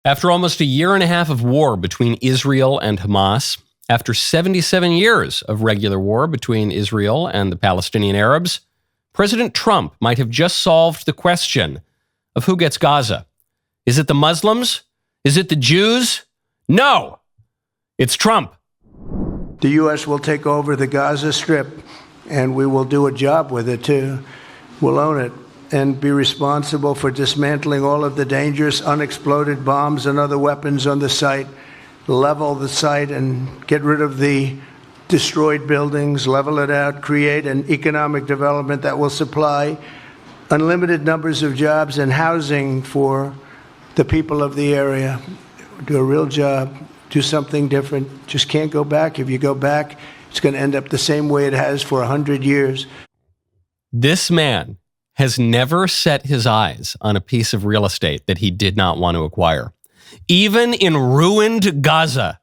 After almost a year and a half of war between Israel and Hamas, after 77 years of regular war between Israel and the Palestinian Arabs, President Trump might have just solved the question of who gets Gaza. Is it the Muslims? Is it the Jews? No, it's Trump. The U.S. will take over the Gaza Strip, and we will do a job with it, too. We'll own it and be responsible for dismantling all of the dangerous unexploded bombs and other weapons on the site, level the site and get rid of the destroyed buildings, level it out, create an economic development that will supply unlimited numbers of jobs and housing for the people of the area. Do a real job, do something different. Just can't go back. If you go back, it's going to end up the same way it has for 100 years. This man has never set his eyes on a piece of real estate that he did not want to acquire. Even in ruined Gaza,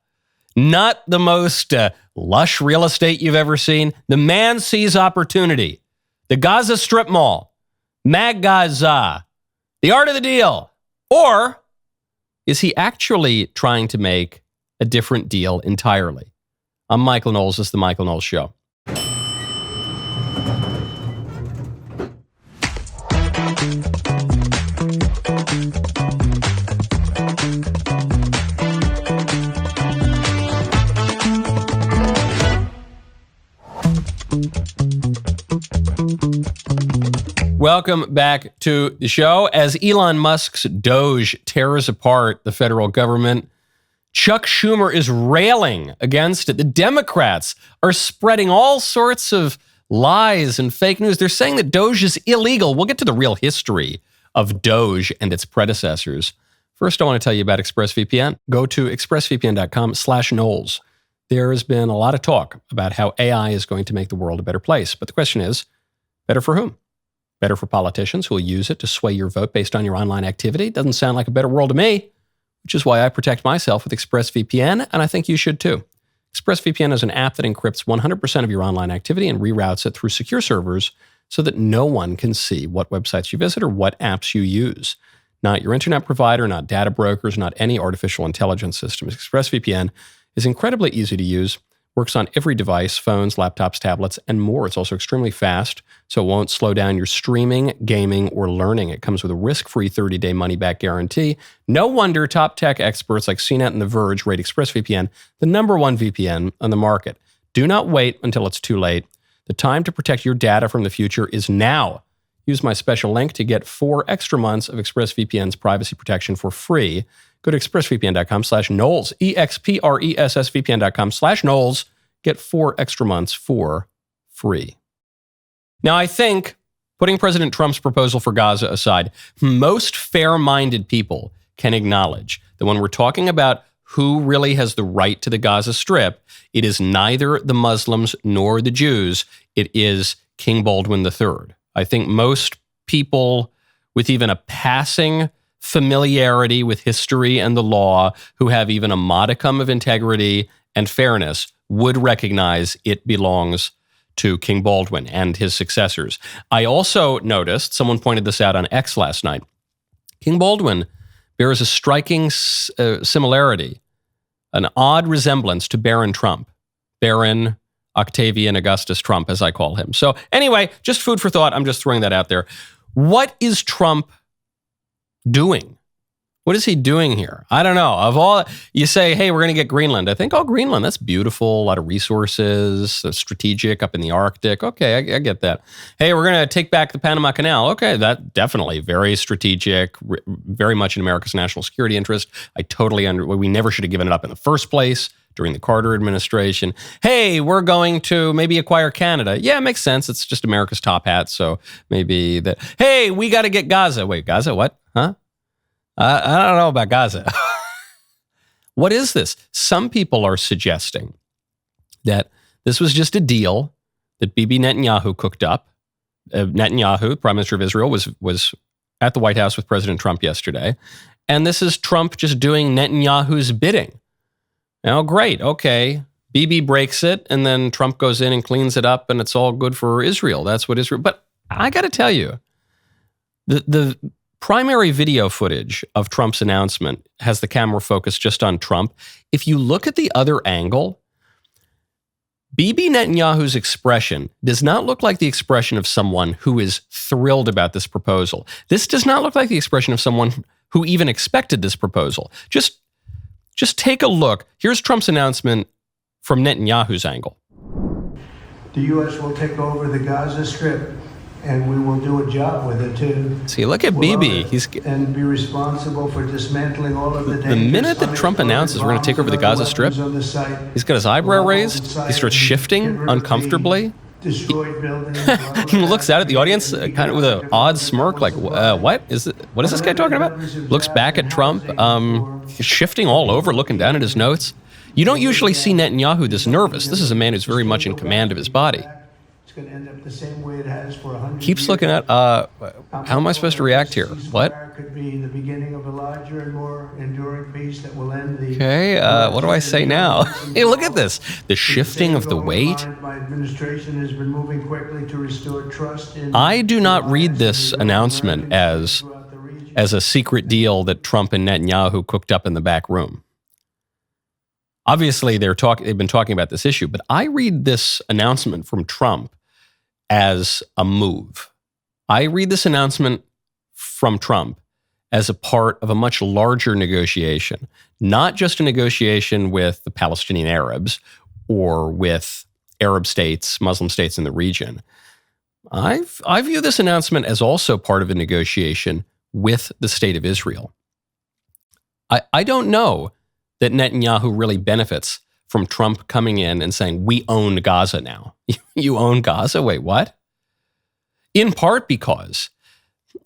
not the most lush real estate you've ever seen, the man sees opportunity. The Gaza Strip Mall, Mag Gaza, the art of the deal. Or is he actually trying to make a different deal entirely? I'm Michael Knowles. This is The Michael Knowles Show. Welcome back to the show. As Elon Musk's DOGE tears apart the federal government, Chuck Schumer is railing against it. The Democrats are spreading all sorts of lies and fake news. They're saying that DOGE is illegal. We'll get to the real history of DOGE and its predecessors. First, I want to tell you about ExpressVPN. Go to expressvpn.com/Knowles. There has been a lot of talk about how AI is going to make the world a better place. But the question is, better for whom? Better for politicians who will use it to sway your vote based on your online activity? Doesn't sound like a better world to me, which is why I protect myself with ExpressVPN, and I think you should too. ExpressVPN is an app that encrypts 100% of your online activity and reroutes it through secure servers so that no one can see what websites you visit or what apps you use. Not your internet provider, not data brokers, not any artificial intelligence systems. ExpressVPN is incredibly easy to use, works on every device, phones, laptops, tablets, and more. It's also extremely fast, so it won't slow down your streaming, gaming, or learning. It comes with a risk-free 30-day money-back guarantee. No wonder top tech experts like CNET and The Verge rate ExpressVPN the #1 VPN on the market. Do not wait until it's too late. The time to protect your data from the future is now. Use my special link to get 4 extra months of ExpressVPN's privacy protection for free. Go to expressvpn.com/Knowles, expressvpn.com/Knowles. Get 4 extra months for free. Now, I think, putting President Trump's proposal for Gaza aside, most fair-minded people can acknowledge that when we're talking about who really has the right to the Gaza Strip, it is neither the Muslims nor the Jews. It is King Baldwin III. I think most people with even a passing familiarity with history and the law, who have even a modicum of integrity and fairness, would recognize it belongs to King Baldwin and his successors. I also noticed, someone pointed this out on X last night, King Baldwin bears a striking similarity, an odd resemblance to Baron Trump, Baron Octavian Augustus Trump, as I call him. So anyway, just food for thought. I'm just throwing that out there. What is Trump doing? What is he doing here? I don't know. Of all, you say, hey, we're going to get Greenland. I think, oh, Greenland, that's beautiful. A lot of resources, strategic up in the Arctic. Okay, I get that. Hey, we're going to take back the Panama Canal. Okay, that definitely very strategic, very much in America's national security interest. I totally we never should have given it up in the first place during the Carter administration. Hey, we're going to maybe acquire Canada. Yeah, it makes sense. It's just America's top hat. So maybe that. Hey, we got to get Gaza. Wait, Gaza? What? Huh? I don't know about Gaza. What is this? Some people are suggesting that this was just a deal that Bibi Netanyahu cooked up. Netanyahu, Prime Minister of Israel, was at the White House with President Trump yesterday. And this is Trump just doing Netanyahu's bidding. Now, great. Okay. Bibi breaks it, and then Trump goes in and cleans it up, and it's all good for Israel. That's what Israel. But I got to tell you, the primary video footage of Trump's announcement has the camera focused just on Trump. If you look at the other angle, Bibi Netanyahu's expression does not look like the expression of someone who is thrilled about this proposal. This does not look like the expression of someone who even expected this proposal. Just take a look. Here's Trump's announcement from Netanyahu's angle. The U.S. will take over the Gaza Strip, and we will do a job with it, too. See, look at Bibi. And be responsible for dismantling all of the minute that Trump announces we're going to take over the Gaza Strip, he's got his eyebrow raised. He starts shifting uncomfortably. He looks out at the audience kind of with an odd smirk, like, what is this guy talking about? Looks back at Trump, shifting all over, looking down at his notes. You don't usually see Netanyahu this nervous. This is a man who's very much in command of his body. Going to end up the same way it has for 100 Keeps looking at, how am I supposed to react here? What? Could be the beginning of a larger and more enduring peace that will end the... Okay, what do I say now? Hey, look at this. The shifting of the weight. My administration has been moving quickly to restore trust in... I do not read this announcement as a secret deal that Trump and Netanyahu cooked up in the back room. Obviously, they've been talking about this issue, but I read this announcement from Trump as a move. I read this announcement from Trump as a part of a much larger negotiation, not just a negotiation with the Palestinian Arabs or with Arab states, Muslim states in the region. I view this announcement as also part of a negotiation with the state of Israel. I don't know that Netanyahu really benefits from Trump coming in and saying, we own Gaza now. You own Gaza? Wait, what? In part because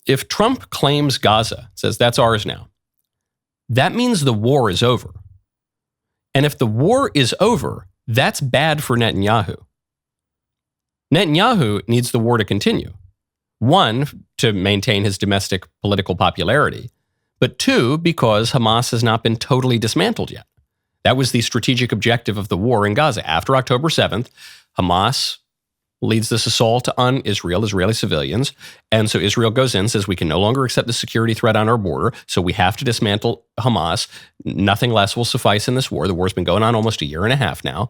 if Trump claims Gaza, says that's ours now, that means the war is over. And if the war is over, that's bad for Netanyahu. Netanyahu needs the war to continue. One, to maintain his domestic political popularity, but two, because Hamas has not been totally dismantled yet. That was the strategic objective of the war in Gaza. After October 7th, Hamas leads this assault on Israeli civilians. And so Israel goes in, says we can no longer accept the security threat on our border, so we have to dismantle Hamas. Nothing less will suffice in this war. The war's been going on almost a year and a half now.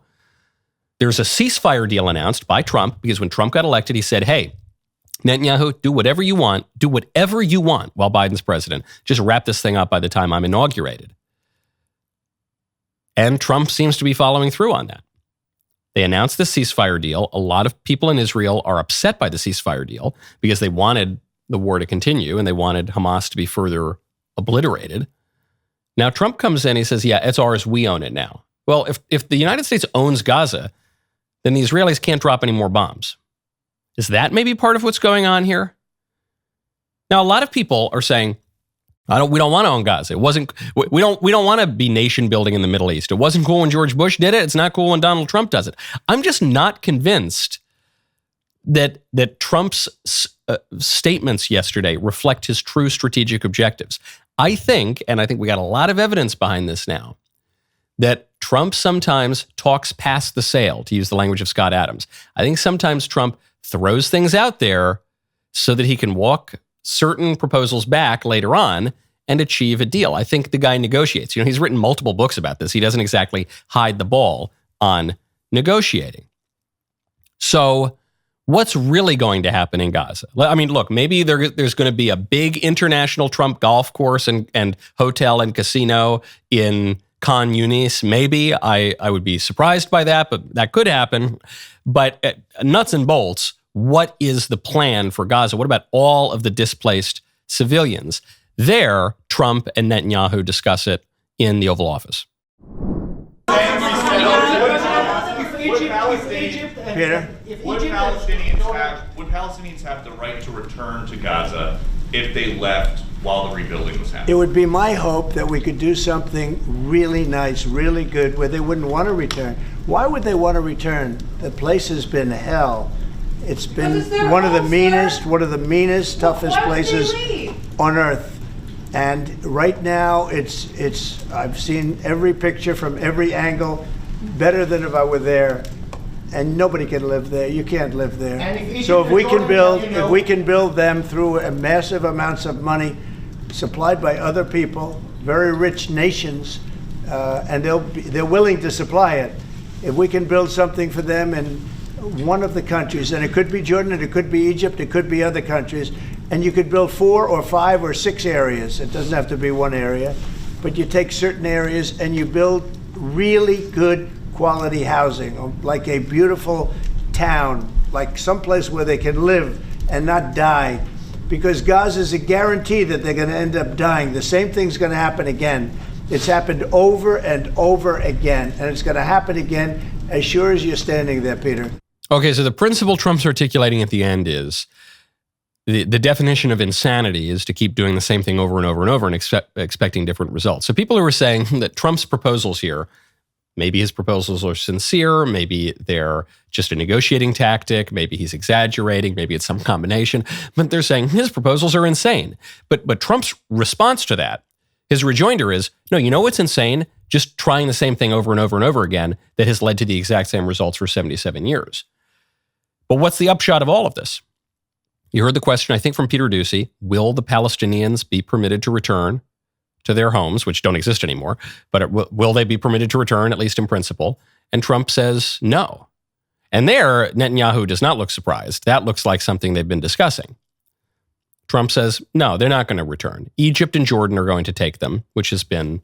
There's a ceasefire deal announced by Trump, because when Trump got elected, he said, hey, Netanyahu, do whatever you want while Biden's president. Just wrap this thing up by the time I'm inaugurated. And Trump seems to be following through on that. They announced the ceasefire deal. A lot of people in Israel are upset by the ceasefire deal because they wanted the war to continue and they wanted Hamas to be further obliterated. Now Trump comes in, he says, yeah, it's ours, we own it now. Well, if the United States owns Gaza, then the Israelis can't drop any more bombs. Is that maybe part of what's going on here? Now, a lot of people are saying, we don't want to own Gaza. We don't want to be nation building in the Middle East. It wasn't cool when George Bush did it. It's not cool when Donald Trump does it. I'm just not convinced that Trump's statements yesterday reflect his true strategic objectives. I think we got a lot of evidence behind this now, that Trump sometimes talks past the sale, to use the language of Scott Adams. I think sometimes Trump throws things out there so that he can walk certain proposals back later on and achieve a deal. I think the guy negotiates. He's written multiple books about this. He doesn't exactly hide the ball on negotiating. So what's really going to happen in Gaza? I mean, look, maybe there's going to be a big international Trump golf course and hotel and casino in Khan Yunis. Maybe. I would be surprised by that, but that could happen. But nuts and bolts, what is the plan for Gaza? What about all of the displaced civilians? There, Trump and Netanyahu discuss it in the Oval Office. Would Palestinians have the right to return to Gaza if they left while the rebuilding was happening? It would be my hope that we could do something really nice, really good, where they wouldn't want to return. Why would they want to return? The place has been hell. It's been one of the meanest, toughest places on earth. And right now, I've seen every picture from every angle, better than if I were there. And nobody can live there. You can't live there. So if we can build them through massive amounts of money, supplied by other people, very rich nations, and they're willing to supply it. If we can build something for them in one of the countries, and it could be Jordan, and it could be Egypt, it could be other countries, and you could build 4 or 5 or 6 areas. It doesn't have to be one area, but you take certain areas and you build really good quality housing, like a beautiful town, like someplace where they can live and not die, because Gaza is a guarantee that they're going to end up dying. The same thing's going to happen again. It's happened over and over again, and it's going to happen again as sure as you're standing there, Peter. Okay, so the principle Trump's articulating at the end is the definition of insanity is to keep doing the same thing over and over and over and expecting different results. So people who are saying that Trump's proposals here, maybe his proposals are sincere, maybe they're just a negotiating tactic, maybe he's exaggerating, maybe it's some combination, but they're saying his proposals are insane. But Trump's response to that, his rejoinder is, no, you know what's insane? Just trying the same thing over and over and over again that has led to the exact same results for 77 years. But what's the upshot of all of this? You heard the question, I think, from Peter Doocy. Will the Palestinians be permitted to return to their homes, which don't exist anymore, but will they be permitted to return, at least in principle? And Trump says no. And there, Netanyahu does not look surprised. That looks like something they've been discussing. Trump says, no, they're not going to return. Egypt and Jordan are going to take them, which has been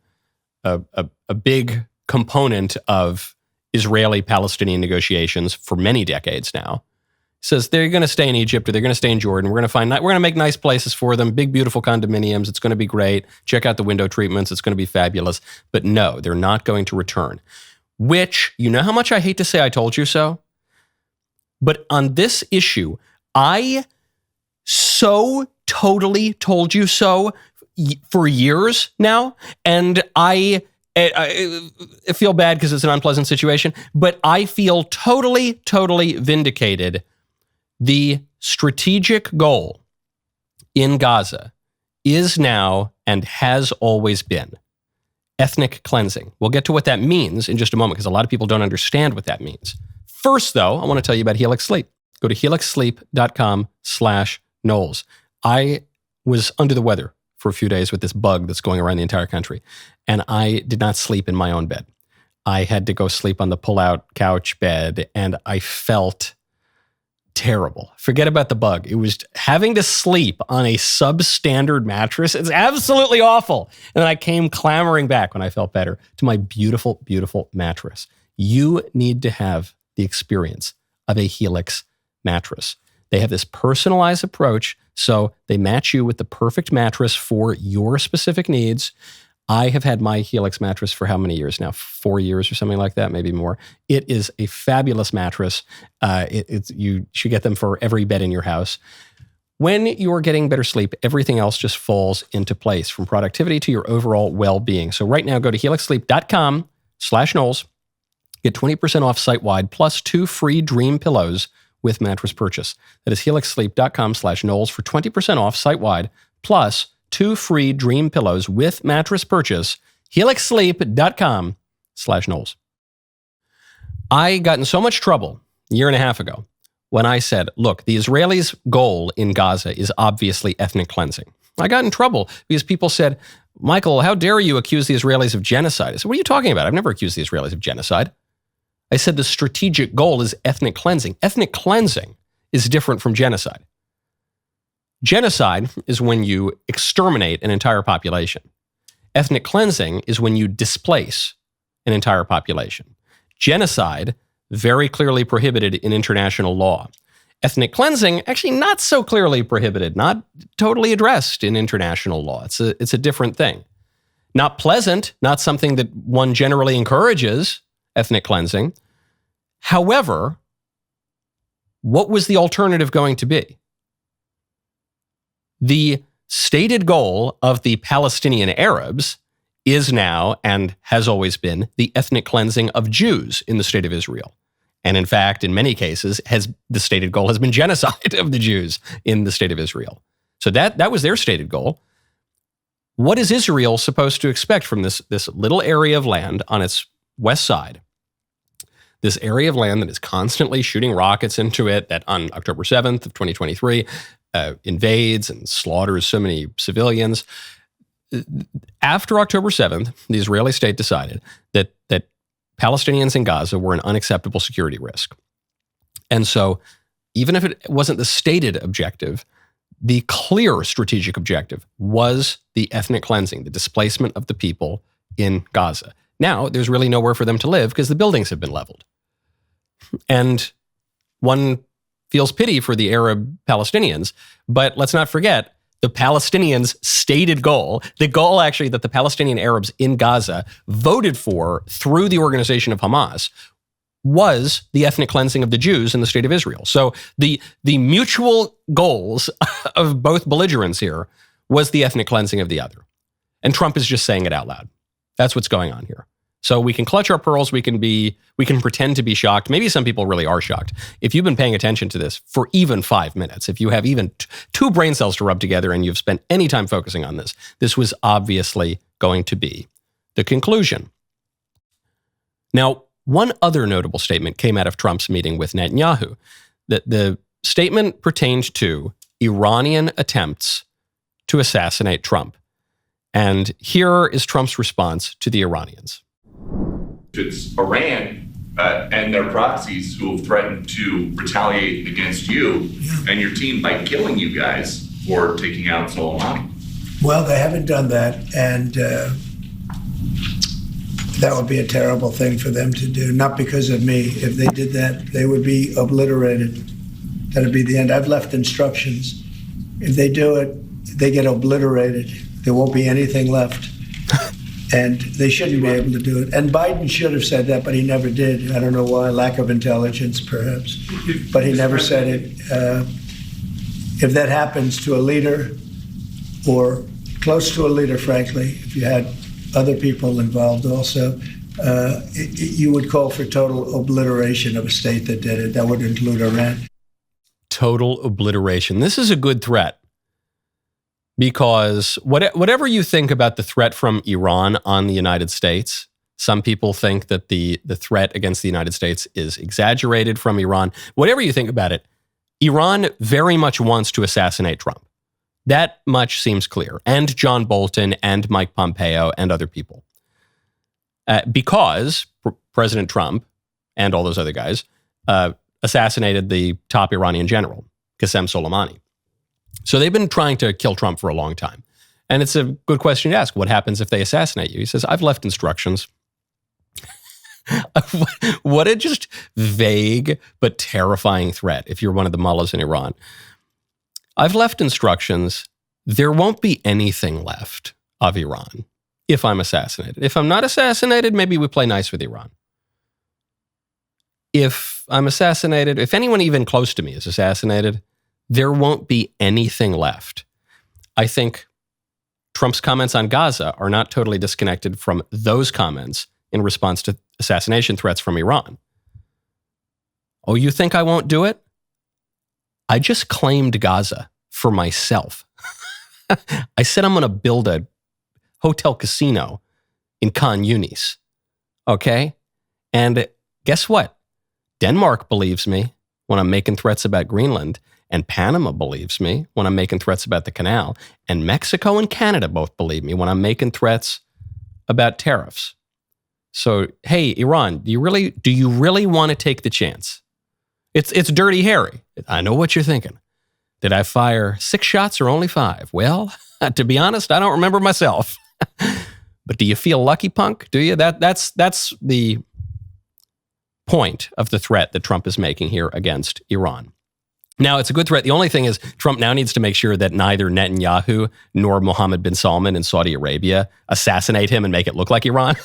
a big component of Israeli-Palestinian negotiations for many decades now. He says they're going to stay in Egypt or they're going to stay in Jordan. We're going to make nice places for them, big, beautiful condominiums. It's going to be great. Check out the window treatments. It's going to be fabulous. But no, they're not going to return. Which, you know how much I hate to say I told you so? But on this issue, I so totally told you so for years now. And I feel bad because it's an unpleasant situation, but I feel totally vindicated. The strategic goal in Gaza is now and has always been ethnic cleansing. We'll get to what that means in just a moment because a lot of people don't understand what that means. First, though, I want to tell you about Helix Sleep. Go to helixsleep.com/Knowles. I was under the weather for a few days with this bug that's going around the entire country, and I did not sleep in my own bed. I had to go sleep on the pull-out couch bed, and I felt terrible. Forget about the bug. It was having to sleep on a substandard mattress. It's absolutely awful. And then I came clamoring back when I felt better to my beautiful, beautiful mattress. You need to have the experience of a Helix mattress. They have this personalized approach, so they match you with the perfect mattress for your specific needs. I have had my Helix mattress for how many years now? 4 years or something like that, maybe more. It is a fabulous mattress. You should get them for every bed in your house. When you're getting better sleep, everything else just falls into place, from productivity to your overall well-being. So right now, go to helixsleep.com/Knowles. Get 20% off site-wide, plus 2 free Dream pillows with mattress purchase. That is helixsleep.com/Knowles for 20% off site-wide, plus 2 free Dream pillows with mattress purchase. helixsleep.com/Knowles. I got in so much trouble a year and a half ago when I said, look, the Israelis' goal in Gaza is obviously ethnic cleansing. I got in trouble because people said, Michael, how dare you accuse the Israelis of genocide? I said, what are you talking about? I've never accused the Israelis of genocide. I said the strategic goal is ethnic cleansing. Ethnic cleansing is different from genocide. Genocide is when you exterminate an entire population. Ethnic cleansing is when you displace an entire population. Genocide, very clearly prohibited in international law. Ethnic cleansing, actually not so clearly prohibited, not totally addressed in international law. It's a different thing. Not pleasant, not something that one generally encourages, ethnic cleansing. However, what was the alternative going to be? The stated goal of the Palestinian Arabs is now, and has always been, the ethnic cleansing of Jews in the state of Israel. And in fact, in many cases, the stated goal has been genocide of the Jews in the state of Israel. So that was their stated goal. What is Israel supposed to expect from this little area of land on its west side? This area of land that is constantly shooting rockets into it, that on October 7th of 2023 invades and slaughters so many civilians. after October 7th, the Israeli state decided that Palestinians in Gaza were an unacceptable security risk. And so even if it wasn't the stated objective, the clear strategic objective was the ethnic cleansing, the displacement of the people in Gaza. Now, there's really nowhere for them to live because the buildings have been leveled. And one feels pity for the Arab Palestinians, but let's not forget the Palestinians' stated goal, the goal actually that the Palestinian Arabs in Gaza voted for through the organization of Hamas, was the ethnic cleansing of the Jews in the state of Israel. So the mutual goals of both belligerents here was the ethnic cleansing of the other. And Trump is just saying it out loud. That's what's going on here. So we can clutch our pearls, we can pretend to be shocked. Maybe some people really are shocked. If you've been paying attention to this for even 5 minutes, if you have even two brain cells to rub together and you've spent any time focusing on this, this was obviously going to be the conclusion. Now, one other notable statement came out of Trump's meeting with Netanyahu. The statement pertained to Iranian attempts to assassinate Trump. And here is Trump's response to the Iranians. It's Iran and their proxies who have threatened to retaliate against you and your team by killing you guys for taking out Soleimani. Well, they haven't done that, and that would be a terrible thing for them to do, not because of me. If they did that, they would be obliterated. That would be the end. I've left instructions. If they do it, they get obliterated. There won't be anything left. And they shouldn't be able to do it. And Biden should have said that, but he never did. I don't know why, lack of intelligence, perhaps. But he never said it. If that happens to a leader, or close to a leader, frankly, if you had other people involved also, you would call for total obliteration of a state that did it. That would include Iran. Total obliteration. This is a good threat. Because whatever you think about the threat from Iran on the United States, some people think that the threat against the United States is exaggerated from Iran. Whatever you think about it, Iran very much wants to assassinate Trump. That much seems clear. And John Bolton and Mike Pompeo and other people. Because President Trump and all those other guys assassinated the top Iranian general, Qasem Soleimani. So they've been trying to kill Trump for a long time. And it's a good question to ask. What happens if they assassinate you? He says, I've left instructions. What a just vague but terrifying threat if you're one of the mullahs in Iran. I've left instructions. There won't be anything left of Iran if I'm assassinated. If I'm not assassinated, maybe we play nice with Iran. If I'm assassinated, if anyone even close to me is assassinated, there won't be anything left. I think Trump's comments on Gaza are not totally disconnected from those comments in response to assassination threats from Iran. Oh, you think I won't do it? I just claimed Gaza for myself. I said I'm going to build a hotel casino in Khan Yunis. Okay? And guess what? Denmark believes me when I'm making threats about Greenland. And Panama believes me when I'm making threats about the canal. And Mexico and Canada both believe me when I'm making threats about tariffs. So, hey, Iran, do you really want to take the chance? It's Dirty Harry. I know what you're thinking. Did I fire 6 shots or only 5? Well, to be honest, I don't remember myself. But do you feel lucky, punk? Do you? That's the point of the threat that Trump is making here against Iran. Now, it's a good threat. The only thing is Trump now needs to make sure that neither Netanyahu nor Mohammed bin Salman in Saudi Arabia assassinate him and make it look like Iran.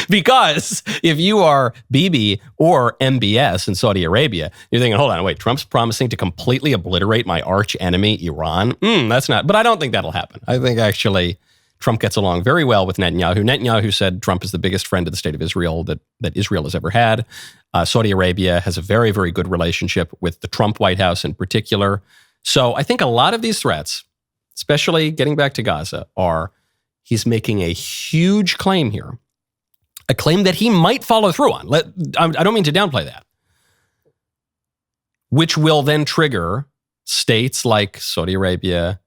Because if you are Bibi or MBS in Saudi Arabia, you're thinking, hold on, wait, Trump's promising to completely obliterate my arch enemy, Iran? That's not, but I don't think that'll happen. I think actually Trump gets along very well with Netanyahu. Netanyahu said Trump is the biggest friend of the state of Israel that Israel has ever had. Saudi Arabia has a very, very good relationship with the Trump White House in particular. So I think a lot of these threats, especially getting back to Gaza, he's making a huge claim here. A claim that he might follow through on. I don't mean to downplay that. Which will then trigger states like Saudi Arabia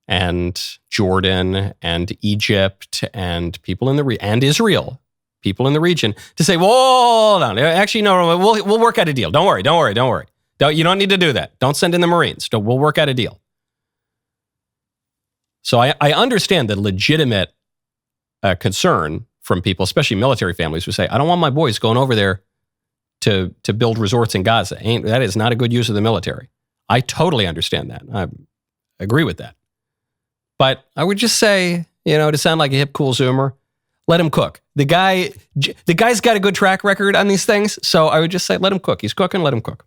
and Jordan and Egypt and people in the and Israel, people in the region, to say, well, hold on. Actually, no, we'll work out a deal. Don't worry. You don't need to do that. Don't send in the Marines. We'll work out a deal. So I understand the legitimate concern from people, especially military families, who say, I don't want my boys going over there to build resorts in Gaza. That is not a good use of the military. I totally understand that. I agree with that. But I would just say, to sound like a hip, cool Zoomer, let him cook. The guy's got a good track record on these things, so I would just say, let him cook. He's cooking, let him cook.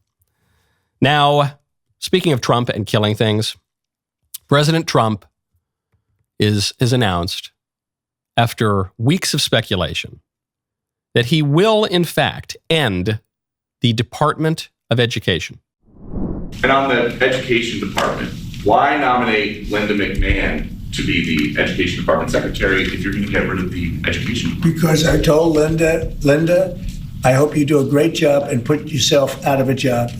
Now, speaking of Trump and killing things, President Trump has announced, after weeks of speculation, that he will, in fact, end the Department of Education. And on the Education Department, why nominate Linda McMahon to be the Education Department Secretary if you're going to get rid of the Education Department? Because I told Linda, I hope you do a great job and put yourself out of a job.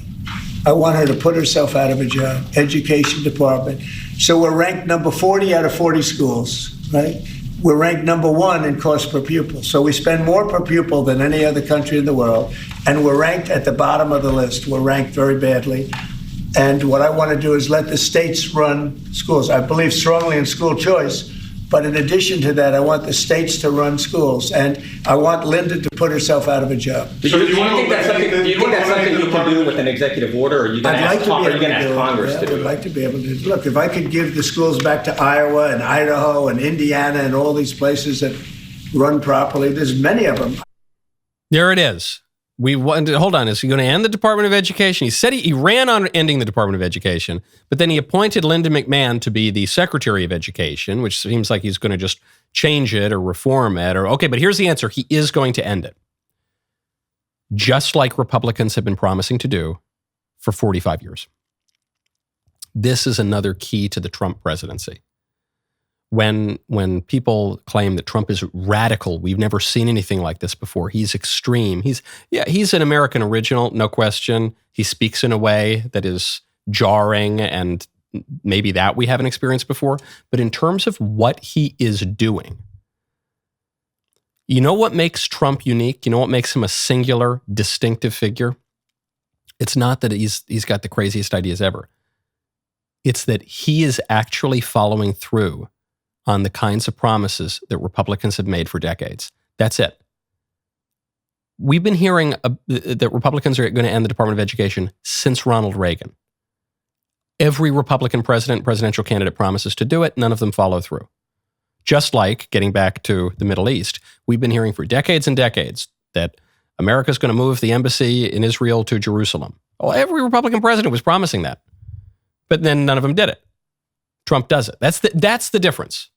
I want her to put herself out of a job. Education Department. So we're ranked number 40 out of 40 schools, right? We're ranked number 1 in cost per pupil. So we spend more per pupil than any other country in the world. And we're ranked at the bottom of the list. We're ranked very badly. And what I want to do is let the states run schools. I believe strongly in school choice. But in addition to that, I want the states to run schools. And I want Linda to put herself out of a job. Do you think that's something you can do with an executive order, or are you going to ask Congress to do it? I would like to be able to. Look, if I could give the schools back to Iowa and Idaho and Indiana and all these places that run properly, there's many of them. There it is. Hold on, is he going to end the Department of Education? He said he ran on ending the Department of Education, but then he appointed Linda McMahon to be the Secretary of Education, which seems like he's going to just change it or reform it. Okay, but here's the answer. He is going to end it. Just like Republicans have been promising to do for 45 years. This is another key to the Trump presidency. When people claim that Trump is radical, we've never seen anything like this before. He's extreme. He's an American original, no question. He speaks in a way that is jarring, and maybe that we haven't experienced before. But in terms of what he is doing, you know what makes Trump unique? You know what makes him a singular, distinctive figure? It's not that he's got the craziest ideas ever. It's that he is actually following through on the kinds of promises that Republicans have made for decades. That's it. We've been hearing that Republicans are going to end the Department of Education since Ronald Reagan. Every Republican presidential candidate promises to do it. None of them follow through. Just like, getting back to the Middle East, we've been hearing for decades and decades that America's going to move the embassy in Israel to Jerusalem. Well, every Republican president was promising that. But then none of them did it. Trump does it. That's the difference.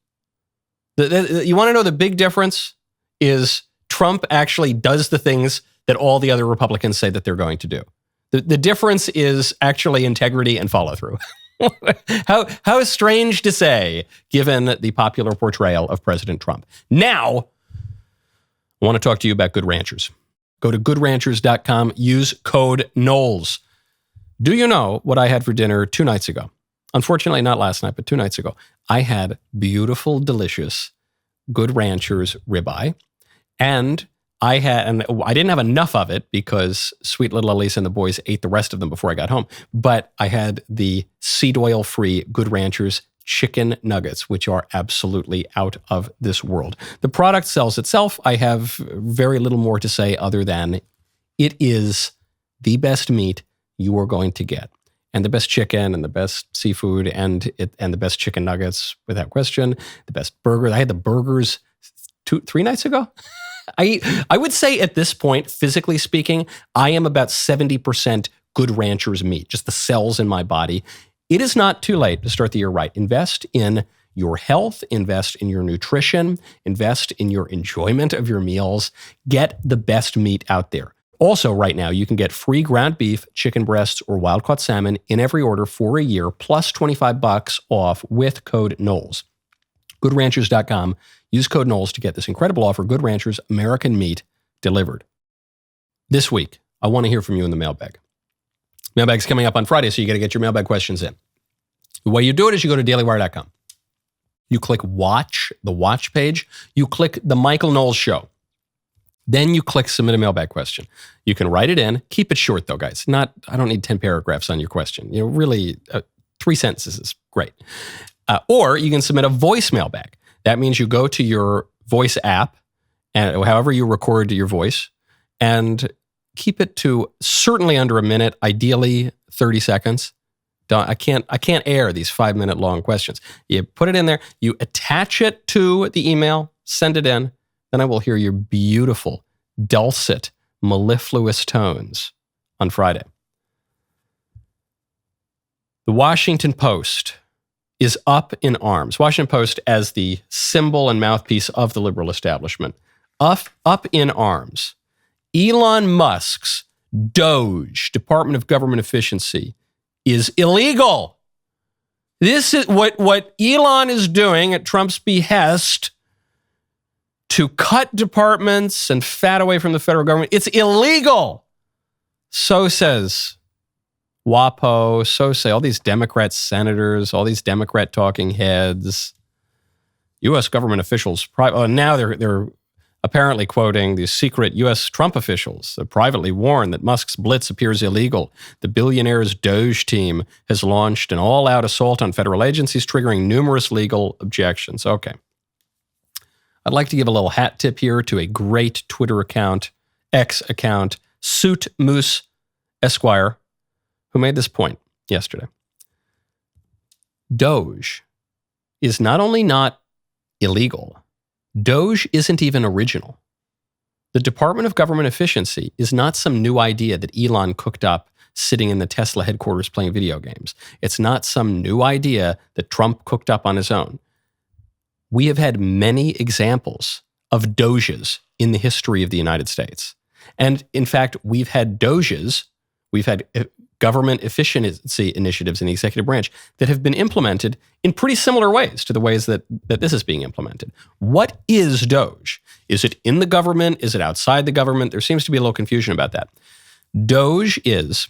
You want to know the big difference is Trump actually does the things that all the other Republicans say that they're going to do. The difference is actually integrity and follow through. How strange to say, given the popular portrayal of President Trump. Now, I want to talk to you about Good Ranchers. Go to goodranchers.com, use code Knowles. Do you know what I had for dinner 2 nights ago? Unfortunately, not last night, but 2 nights ago. I had beautiful, delicious Good Ranchers ribeye. And I didn't have enough of it because sweet little Elise and the boys ate the rest of them before I got home. But I had the seed oil-free Good Ranchers chicken nuggets, which are absolutely out of this world. The product sells itself. I have very little more to say other than it is the best meat you are going to get. And the best chicken and the best seafood and the best chicken nuggets, without question. The best burgers. I had the burgers 3 nights ago. I would say at this point, physically speaking, I am about 70% Good Ranchers meat, just the cells in my body. It is not too late to start the year right. Invest in your health, invest in your nutrition, invest in your enjoyment of your meals. Get the best meat out there. Also, right now, you can get free ground beef, chicken breasts, or wild-caught salmon in every order for a year, plus $25 off with code Knowles. GoodRanchers.com. Use code Knowles to get this incredible offer, Good Ranchers, American meat delivered. This week, I want to hear from you in the mailbag. Mailbag's coming up on Friday, so you got to get your mailbag questions in. The way you do it is you go to DailyWire.com. You click watch, the watch page. You click the Michael Knowles show. Then you click submit a mailbag question. You can write it in. Keep it short though, guys. I don't need 10 paragraphs on your question. Really 3 sentences is great. Or you can submit a voice mailbag. That means you go to your voice app and however you record your voice and keep it to certainly under a minute, ideally 30 seconds. I can't air these 5-minute long questions. You put it in there, you attach it to the email, send it in, then I will hear your beautiful, dulcet, mellifluous tones on Friday. The Washington Post is up in arms. Washington Post as the symbol and mouthpiece of the liberal establishment. Up in arms. Elon Musk's DOGE, Department of Government Efficiency, is illegal. This is what Elon is doing at Trump's behest to cut departments and fat away from the federal government. It's illegal. So says WaPo, so say all these Democrat senators, all these Democrat talking heads, U.S. government officials. Now they're apparently quoting the secret U.S. Trump officials that privately warned that Musk's blitz appears illegal. The billionaire's DOGE team has launched an all-out assault on federal agencies, triggering numerous legal objections. Okay. I'd like to give a little hat tip here to a great Twitter account, X account, Suit Moose Esquire, who made this point yesterday. DOGE is not only not illegal, DOGE isn't even original. The Department of Government Efficiency is not some new idea that Elon cooked up sitting in the Tesla headquarters playing video games. It's not some new idea that Trump cooked up on his own. We have had many examples of DOGEs in the history of the United States. And in fact, we've had DOGEs, we've had government efficiency initiatives in the executive branch that have been implemented in pretty similar ways to the ways that this is being implemented. What is DOGE? Is it in the government? Is it outside the government? There seems to be a little confusion about that. DOGE is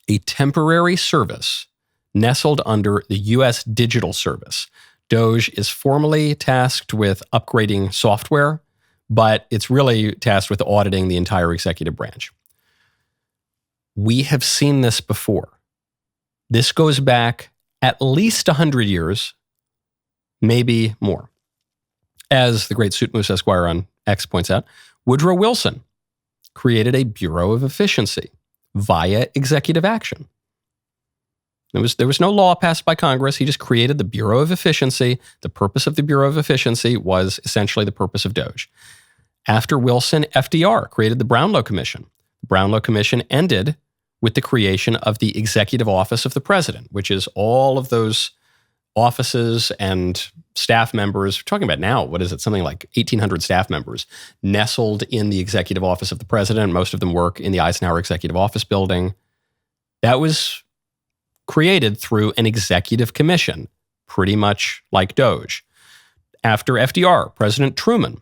a temporary service nestled under the U.S. Digital Service. DOGE is formally tasked with upgrading software, but it's really tasked with auditing the entire executive branch. We have seen this before. This goes back at least 100 years, maybe more. As the great Suit Moose Esquire on X points out, Woodrow Wilson created a Bureau of Efficiency via executive action. There was no law passed by Congress. He just created the Bureau of Efficiency. The purpose of the Bureau of Efficiency was essentially the purpose of DOGE. After Wilson, FDR created the Brownlow Commission. The Brownlow Commission ended with the creation of the Executive Office of the President, which is all of those offices and staff members. We're talking about now, what is it? Something like 1,800 staff members nestled in the Executive Office of the President. Most of them work in the Eisenhower Executive Office building. That was created through an executive commission, pretty much like DOGE. After FDR, President Truman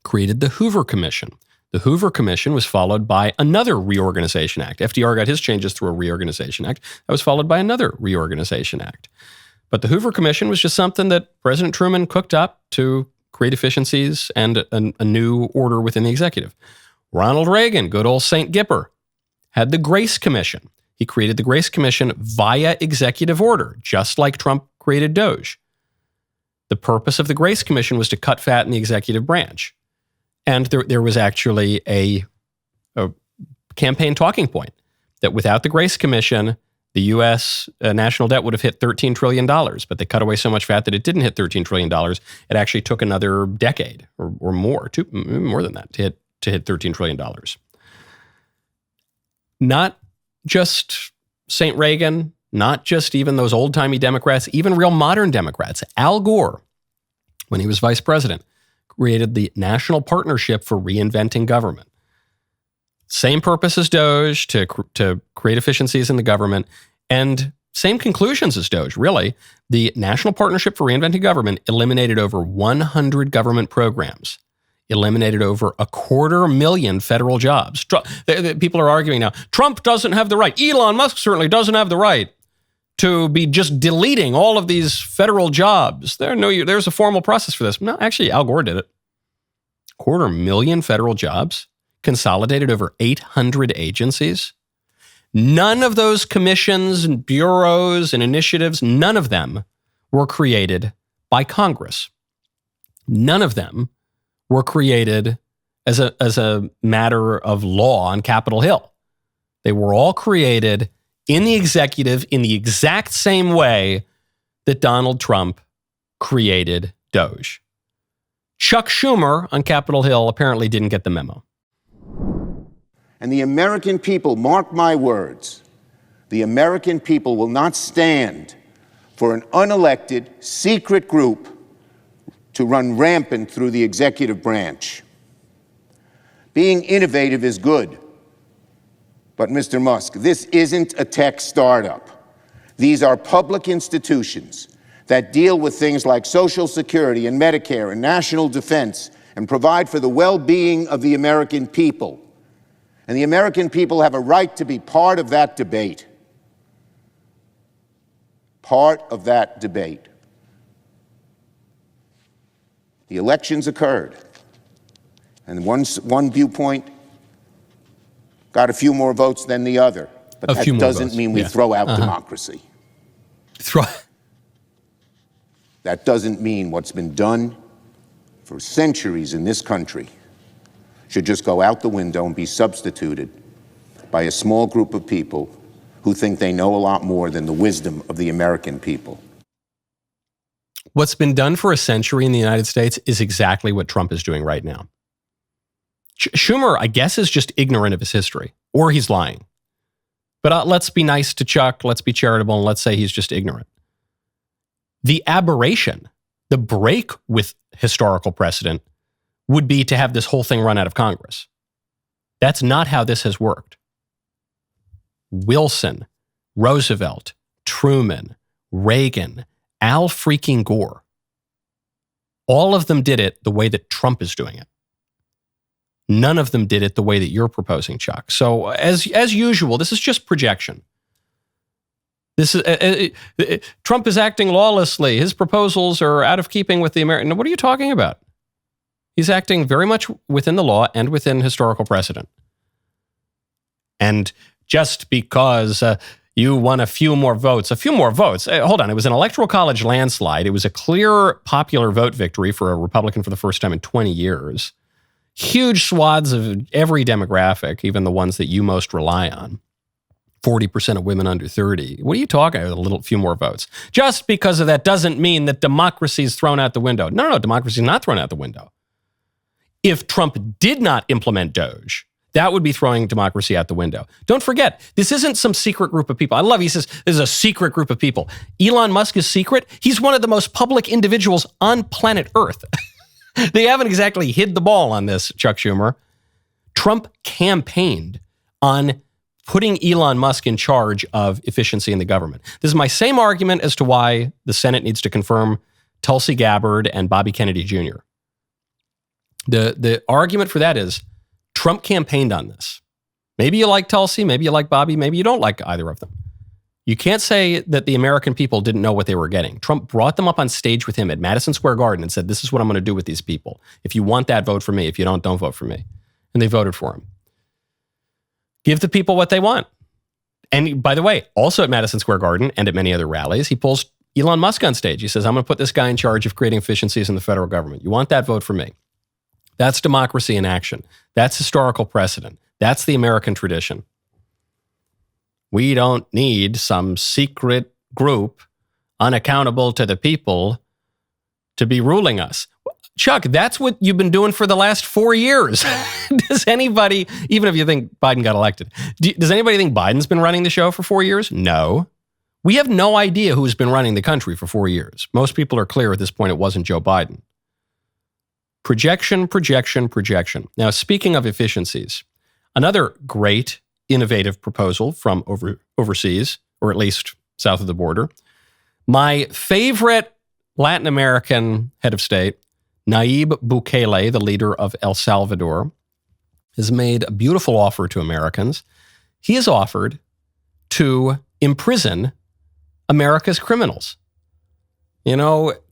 created the Hoover Commission. The Hoover Commission was followed by another Reorganization Act. FDR got his changes through a Reorganization Act. That was followed by another Reorganization Act. But the Hoover Commission was just something that President Truman cooked up to create efficiencies and a new order within the executive. Ronald Reagan, good old St. Gipper, had the Grace Commission. He created the Grace Commission via executive order, just like Trump created DOGE. The purpose of the Grace Commission was to cut fat in the executive branch. And there was actually a campaign talking point that without the Grace Commission, the U.S. national debt would have hit $13 trillion, but they cut away so much fat that it didn't hit $13 trillion. It actually took another decade or more, more than that, to hit $13 trillion. Not just St. Reagan, not just even those old-timey Democrats, even real modern Democrats. Al Gore, when he was vice president, created the National Partnership for Reinventing Government. Same purpose as DOGE, to create efficiencies in the government, and same conclusions as DOGE, really. The National Partnership for Reinventing Government eliminated over 100 government programs, eliminated over 250,000 federal jobs. People are arguing now, Trump doesn't have the right. Elon Musk certainly doesn't have the right. to be just deleting all of these federal jobs. There's a formal process for this. No, actually, Al Gore did it. 250,000 federal jobs, consolidated over 800 agencies. None of those commissions and bureaus and initiatives, none of them were created by Congress. None of them were created as a matter of law on Capitol Hill. They were all created in the executive in the exact same way that Donald Trump created DOGE. Chuck Schumer on Capitol Hill apparently didn't get the memo. And the American people, mark my words, the American people will not stand for an unelected, secret group to run rampant through the executive branch. Being innovative is good. But, Mr. Musk, this isn't a tech startup. These are public institutions that deal with things like Social Security and Medicare and national defense and provide for the well-being of the American people. And the American people have a right to be part of that debate. Part of that debate. The elections occurred, and one viewpoint got a few more votes than the other. But that doesn't mean we throw out democracy. That doesn't mean what's been done for centuries in this country should just go out the window and be substituted by a small group of people who think they know a lot more than the wisdom of the American people. What's been done for a century in the United States is exactly what Trump is doing right now. Schumer, I guess, is just ignorant of his history, or he's lying. But let's be nice to Chuck, let's be charitable, and let's say he's just ignorant. The aberration, the break with historical precedent, would be to have this whole thing run out of Congress. That's not how this has worked. Wilson, Roosevelt, Truman, Reagan, Al freaking Gore. All of them did it the way that Trump is doing it. None of them did it the way that you're proposing, Chuck. So as usual, this is just projection. This is Trump is acting lawlessly. His proposals are out of keeping with the American. What are you talking about? He's acting very much within the law and within historical precedent. And just because you won a few more votes. Hold on, it was an electoral college landslide. It was a clear popular vote victory for a Republican for the first time in 20 years. Huge swaths of every demographic, even the ones that you most rely on. 40% of women under 30. What are you talking about? A few more votes. Just because of that doesn't mean that democracy is thrown out the window. No, democracy is not thrown out the window. If Trump did not implement DOGE, that would be throwing democracy out the window. Don't forget, this isn't some secret group of people. I love, he says, this is a secret group of people. Elon Musk is secret. He's one of the most public individuals on planet Earth. They haven't exactly hid the ball on this, Chuck Schumer. Trump campaigned on putting Elon Musk in charge of efficiency in the government. This is my same argument as to why the Senate needs to confirm Tulsi Gabbard and Bobby Kennedy Jr. The argument for that is Trump campaigned on this. Maybe you like Tulsi, maybe you like Bobby, maybe you don't like either of them. You can't say that the American people didn't know what they were getting. Trump brought them up on stage with him at Madison Square Garden and said, this is what I'm going to do with these people. If you want that, vote for me. If you don't vote for me. And they voted for him. Give the people what they want. And by the way, also at Madison Square Garden and at many other rallies, he pulls Elon Musk on stage. He says, I'm going to put this guy in charge of creating efficiencies in the federal government. You want that, vote for me. That's democracy in action. That's historical precedent. That's the American tradition. We don't need some secret group unaccountable to the people to be ruling us. Chuck, that's what you've been doing for the last 4 years. Does anybody, even if you think Biden got elected, does anybody think Biden's been running the show for 4 years? No. We have no idea who's been running the country for 4 years. Most people are clear at this point it wasn't Joe Biden. Projection. Now, speaking of efficiencies, another great innovative proposal from overseas, or at least south of the border. My favorite Latin American head of state, Nayib Bukele, the leader of El Salvador, has made a beautiful offer to Americans. He has offered to imprison America's criminals.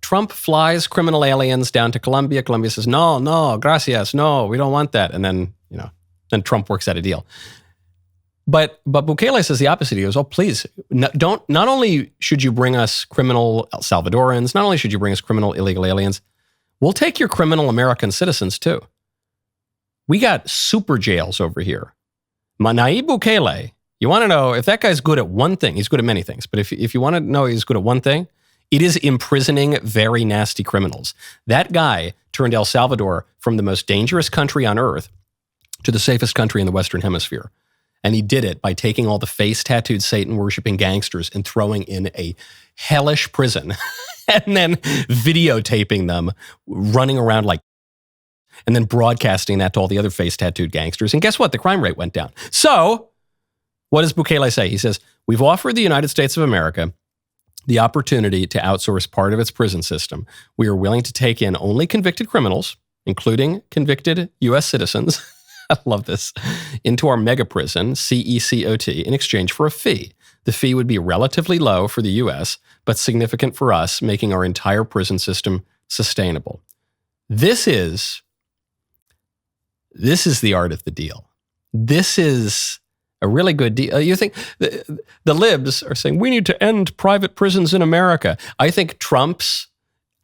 Trump flies criminal aliens down to Colombia. Colombia says, no, gracias, no, we don't want that. And then, then Trump works out a deal. But Bukele says the opposite. He goes, oh, please, not only should you bring us criminal El Salvadorans, not only should you bring us criminal illegal aliens, we'll take your criminal American citizens too. We got super jails over here. Nayib Bukele, you want to know if that guy's good at one thing, he's good at many things, but if you want to know he's good at one thing, it is imprisoning very nasty criminals. That guy turned El Salvador from the most dangerous country on earth to the safest country in the Western Hemisphere. And he did it by taking all the face-tattooed Satan-worshipping gangsters and throwing in a hellish prison and then videotaping them running around and then broadcasting that to all the other face-tattooed gangsters. And guess what? The crime rate went down. So what does Bukele say? He says, we've offered the United States of America the opportunity to outsource part of its prison system. We are willing to take in only convicted criminals, including convicted U.S. citizens, I love this, into our mega prison, CECOT, in exchange for a fee. The fee would be relatively low for the U.S., but significant for us, making our entire prison system sustainable. This is the art of the deal. This is a really good deal. You think the libs are saying, we need to end private prisons in America. I think Trump's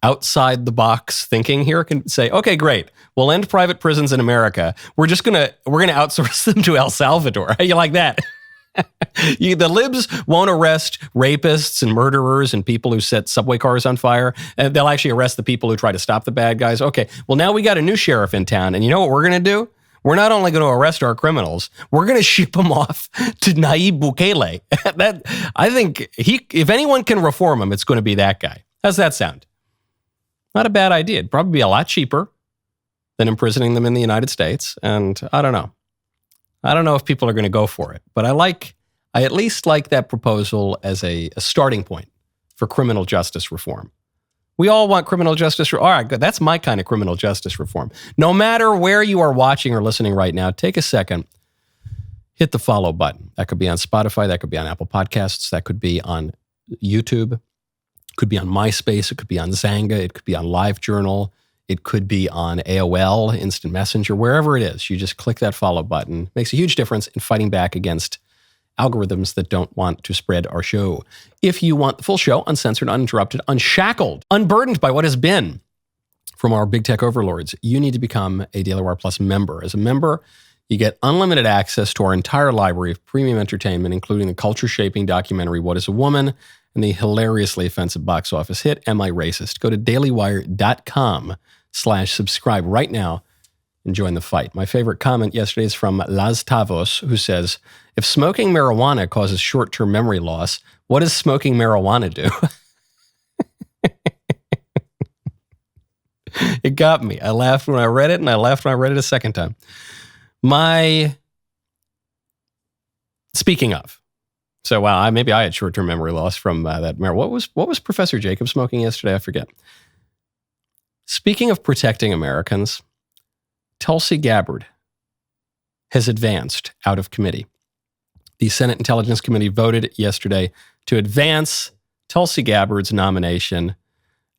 outside the box thinking here can say, okay, great. We'll end private prisons in America. We're going to outsource them to El Salvador. How you like that? The libs won't arrest rapists and murderers and people who set subway cars on fire. And they'll actually arrest the people who try to stop the bad guys. Okay, well, now we got a new sheriff in town. And you know what we're going to do? We're not only going to arrest our criminals, we're going to ship them off to Nayib Bukele. I think if anyone can reform him, it's going to be that guy. How's that sound? Not a bad idea. It'd probably be a lot cheaper than imprisoning them in the United States. And I don't know. I don't know if people are going to go for it, but I at least like that proposal as a starting point for criminal justice reform. We all want criminal justice. All right, good. That's my kind of criminal justice reform. No matter where you are watching or listening right now, take a second, hit the follow button. That could be on Spotify. That could be on Apple Podcasts. That could be on YouTube. It could be on MySpace. It could be on Zanga. It could be on LiveJournal. It could be on AOL, Instant Messenger, wherever it is. You just click that follow button. It makes a huge difference in fighting back against algorithms that don't want to spread our show. If you want the full show, uncensored, uninterrupted, unshackled, unburdened by what has been from our big tech overlords, you need to become a DailyWire Plus member. As a member, you get unlimited access to our entire library of premium entertainment, including the culture-shaping documentary, What is a Woman? And the hilariously offensive box office hit, Am I Racist? Go to dailywire.com/subscribe right now and join the fight. My favorite comment yesterday is from Las Tavos, who says, if smoking marijuana causes short-term memory loss, what does smoking marijuana do? It got me. I laughed when I read it, and I laughed when I read it a second time. Speaking of, so wow, maybe I had short-term memory loss from that marijuana. What was Professor Jacob smoking yesterday? I forget. Speaking of protecting Americans, Tulsi Gabbard has advanced out of committee. The Senate Intelligence Committee voted yesterday to advance Tulsi Gabbard's nomination.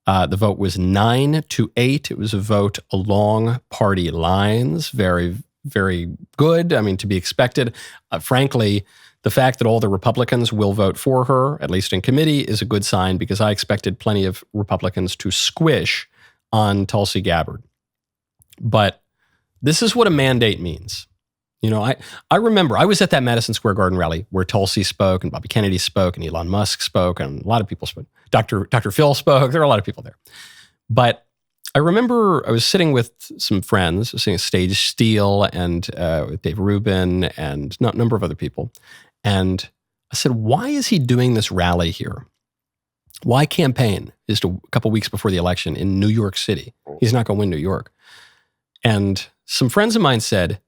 The vote was 9-8. It was a vote along party lines. Very, very good. I mean, to be expected. Frankly, the fact that all the Republicans will vote for her, at least in committee, is a good sign because I expected plenty of Republicans to squish on Tulsi Gabbard. But this is what a mandate means. You know, I remember I was at that Madison Square Garden rally where Tulsi spoke and Bobby Kennedy spoke and Elon Musk spoke and a lot of people spoke. Dr. Phil spoke. There were a lot of people there. But I remember I was sitting with some friends, I was sitting at Stage Steele and with Dave Rubin and a number of other people. And I said, why is he doing this rally here? Why campaign just a couple weeks before the election in New York City? He's not going to win New York. And some friends of mine said,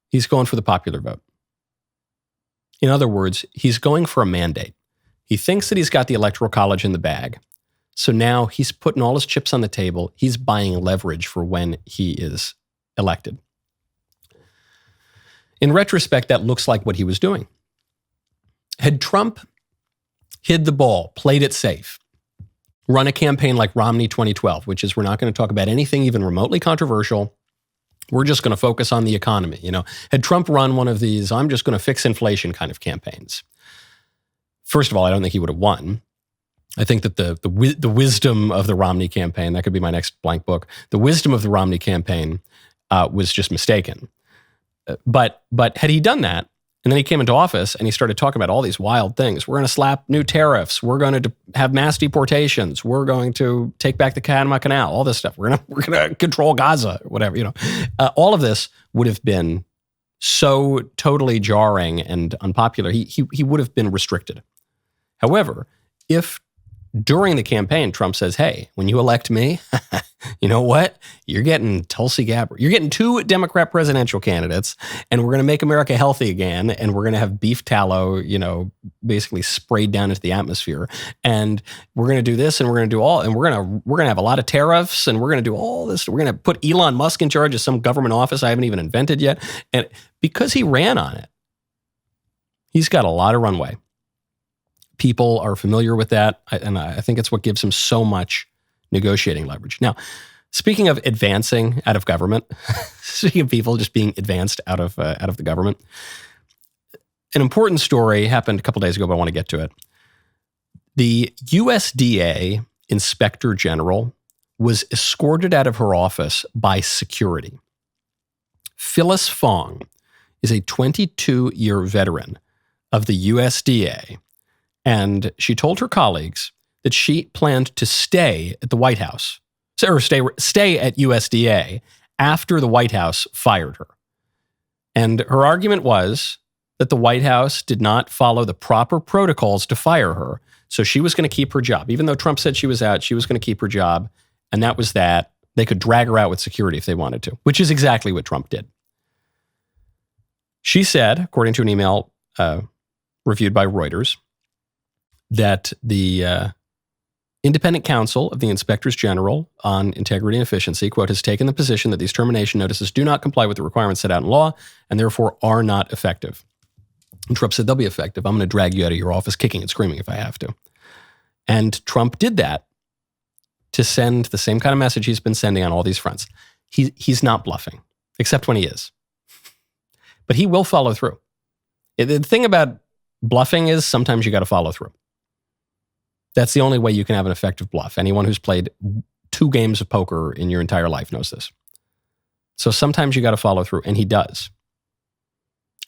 he's going for the popular vote. In other words, he's going for a mandate. He thinks that he's got the Electoral College in the bag. So now he's putting all his chips on the table. He's buying leverage for when he is elected. In retrospect, that looks like what he was doing. Had Trump hid the ball, played it safe, run a campaign like Romney 2012, which is we're not going to talk about anything even remotely controversial. We're just going to focus on the economy. Had Trump run one of these, I'm just going to fix inflation kind of campaigns. First of all, I don't think he would have won. I think that the wisdom of the Romney campaign, that could be my next blank book, the wisdom of the Romney campaign was just mistaken. But had he done that, and then he came into office and he started talking about all these wild things. We're going to slap new tariffs. We're going to have mass deportations. We're going to take back the Panama Canal, all this stuff. We're going to control Gaza, whatever, all of this would have been so totally jarring and unpopular. He would have been restricted. However, if during the campaign, Trump says, hey, when you elect me, you know what? You're getting Tulsi Gabbard. You're getting 2 Democrat presidential candidates, and we're going to make America healthy again, and we're going to have beef tallow, basically sprayed down into the atmosphere. And we're going to do this, and we're going to do all, and we're going to have a lot of tariffs, and we're going to do all this. We're going to put Elon Musk in charge of some government office I haven't even invented yet. And because he ran on it, he's got a lot of runway. People are familiar with that, and I think it's what gives him so much negotiating leverage. Now, speaking of advancing out of government, speaking of people just being advanced out of the government, an important story happened a couple days ago, but I want to get to it. The USDA Inspector General was escorted out of her office by security. Phyllis Fong is a 22-year veteran of the USDA. And she told her colleagues that she planned to stay at the White House, or stay at USDA after the White House fired her. And her argument was that the White House did not follow the proper protocols to fire her. So she was going to keep her job. Even though Trump said she was out, she was going to keep her job. And that was that. They could drag her out with security if they wanted to, which is exactly what Trump did. She said, according to an email reviewed by Reuters, that the independent counsel of the Inspectors General on Integrity and Efficiency, quote, has taken the position that these termination notices do not comply with the requirements set out in law and therefore are not effective. And Trump said, they'll be effective. I'm going to drag you out of your office kicking and screaming if I have to. And Trump did that to send the same kind of message he's been sending on all these fronts. He's not bluffing, except when he is. But he will follow through. The thing about bluffing is sometimes you got to follow through. That's the only way you can have an effective bluff. Anyone who's played 2 games of poker in your entire life knows this. So sometimes you got to follow through, and he does.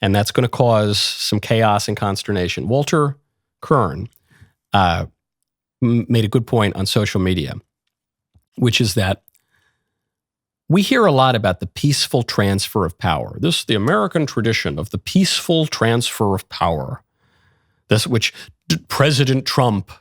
And that's going to cause some chaos and consternation. Walter Kern made a good point on social media, which is that we hear a lot about the peaceful transfer of power. This is the American tradition of the peaceful transfer of power. This, which President Trump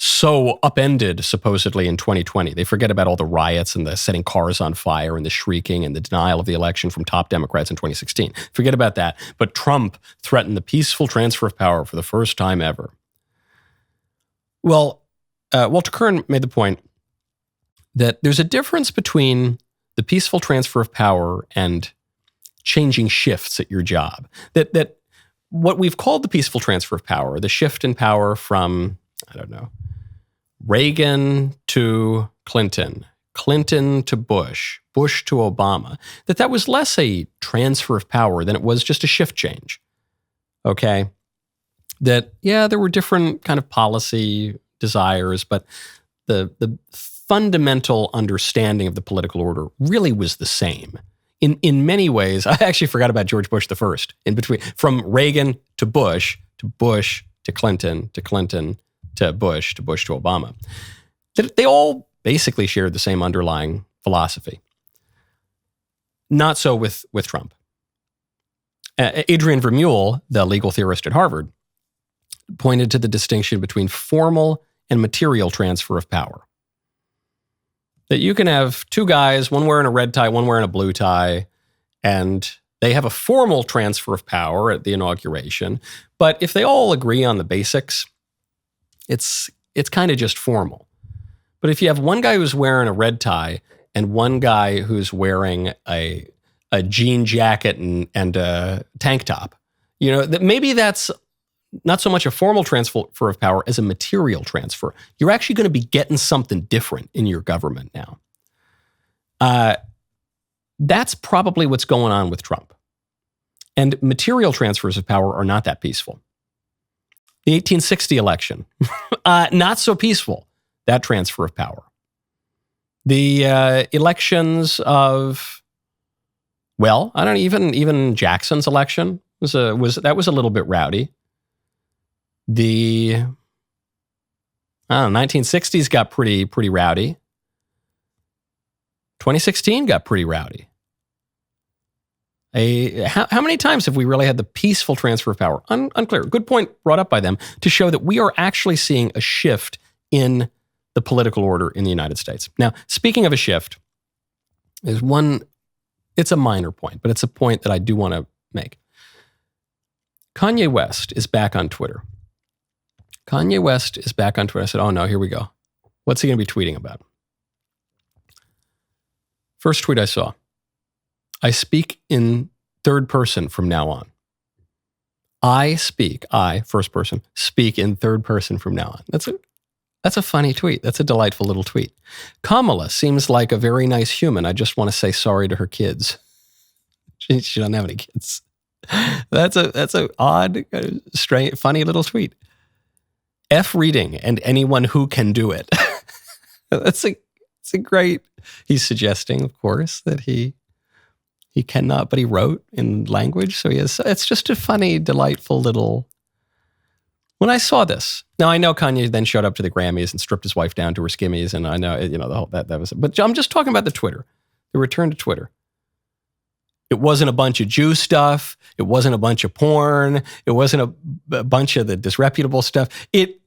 so upended, supposedly, in 2020. They forget about all the riots and the setting cars on fire and the shrieking and the denial of the election from top Democrats in 2016. Forget about that. But Trump threatened the peaceful transfer of power for the first time ever. Well, Walter Kern made the point that there's a difference between the peaceful transfer of power and changing shifts at your job. That what we've called the peaceful transfer of power, the shift in power from, I don't know, Reagan to Clinton, Clinton to Bush, Bush to Obama, that was less a transfer of power than it was just a shift change. Okay? That, yeah, there were different kind of policy desires, but the fundamental understanding of the political order really was the same. In many ways, I actually forgot about George Bush the first, in between, from Reagan to Bush to Clinton to Clinton to Bush to Obama. They all basically shared the same underlying philosophy. Not so with Trump. Adrian Vermeule, the legal theorist at Harvard, pointed to the distinction between formal and material transfer of power. That you can have 2 guys, one wearing a red tie, one wearing a blue tie, and they have a formal transfer of power at the inauguration. But if they all agree on the basics, it's kind of just formal. But if you have one guy who's wearing a red tie and one guy who's wearing a jean jacket and a tank top, maybe that's not so much a formal transfer of power as a material transfer. You're actually going to be getting something different in your government now. That's probably what's going on with Trump. And material transfers of power are not that peaceful. The 1860 election, not so peaceful, that transfer of power. The elections of, well, I don't even Jackson's election was a little bit rowdy. The 1960s got pretty rowdy. 2016 got pretty rowdy. How many times have we really had the peaceful transfer of power? Unclear. Good point brought up by them to show that we are actually seeing a shift in the political order in the United States. Now, speaking of a shift, there's one, it's a minor point, but it's a point that I do want to make. Kanye West is back on Twitter. Kanye West is back on Twitter. I said, oh no, here we go. What's he going to be tweeting about? First tweet I saw. I speak in third person from now on. I, first person, speak in third person from now on. That's a funny tweet. That's a delightful little tweet. Kamala seems like a very nice human. I just want to say sorry to her kids. She doesn't have any kids. That's a odd, strange, funny little tweet. F reading and anyone who can do it. It's a great. He's suggesting, of course, that he cannot, but he wrote in language. So it's just a funny, delightful little. When I saw this, now I know Kanye then showed up to the Grammys and stripped his wife down to her skimmies, and I know the whole that was. But I'm just talking about the return to Twitter. It wasn't a bunch of Jew stuff. It wasn't a bunch of porn. It wasn't a bunch of the disreputable stuff. It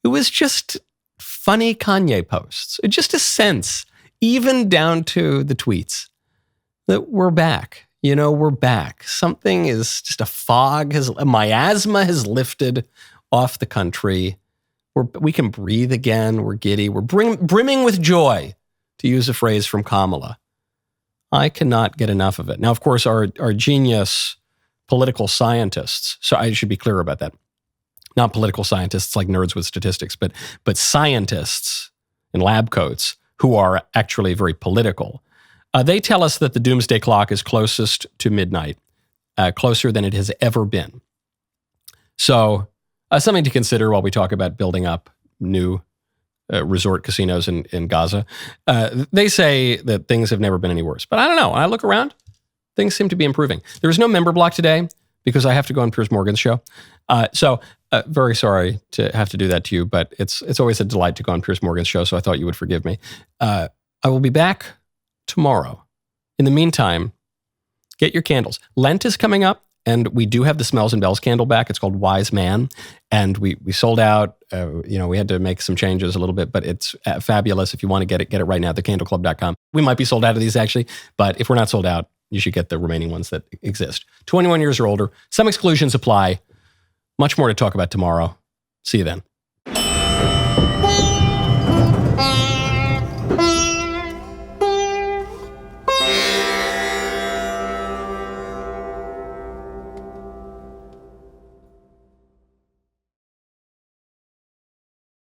was just funny Kanye posts. Just a sense, even down to the tweets, that we're back. We're back. Something is just a fog. A miasma has lifted off the country. We can breathe again. We're giddy. We're brimming with joy, to use a phrase from Kamala. I cannot get enough of it. Now, of course, our genius political scientists, so I should be clear about that. Not political scientists like nerds with statistics, but scientists in lab coats who are actually very political. They tell us that the doomsday clock is closest to midnight, closer than it has ever been. So something to consider while we talk about building up new resort casinos in Gaza. They say that things have never been any worse. But I don't know. When I look around, things seem to be improving. There was no member block today because I have to go on Piers Morgan's show. So very sorry to have to do that to you, but it's always a delight to go on Piers Morgan's show, so I thought you would forgive me. I will be back tomorrow. In the meantime, get your candles. Lent is coming up, and we do have the Smells and Bells candle back. It's called Wise Man, and we sold out. We had to make some changes a little bit, but it's fabulous. If you want to get it right now at thecandleclub.com. We might be sold out of these actually, but if we're not sold out, you should get the remaining ones that exist. 21 years or older. Some exclusions apply. Much more to talk about tomorrow. See you then.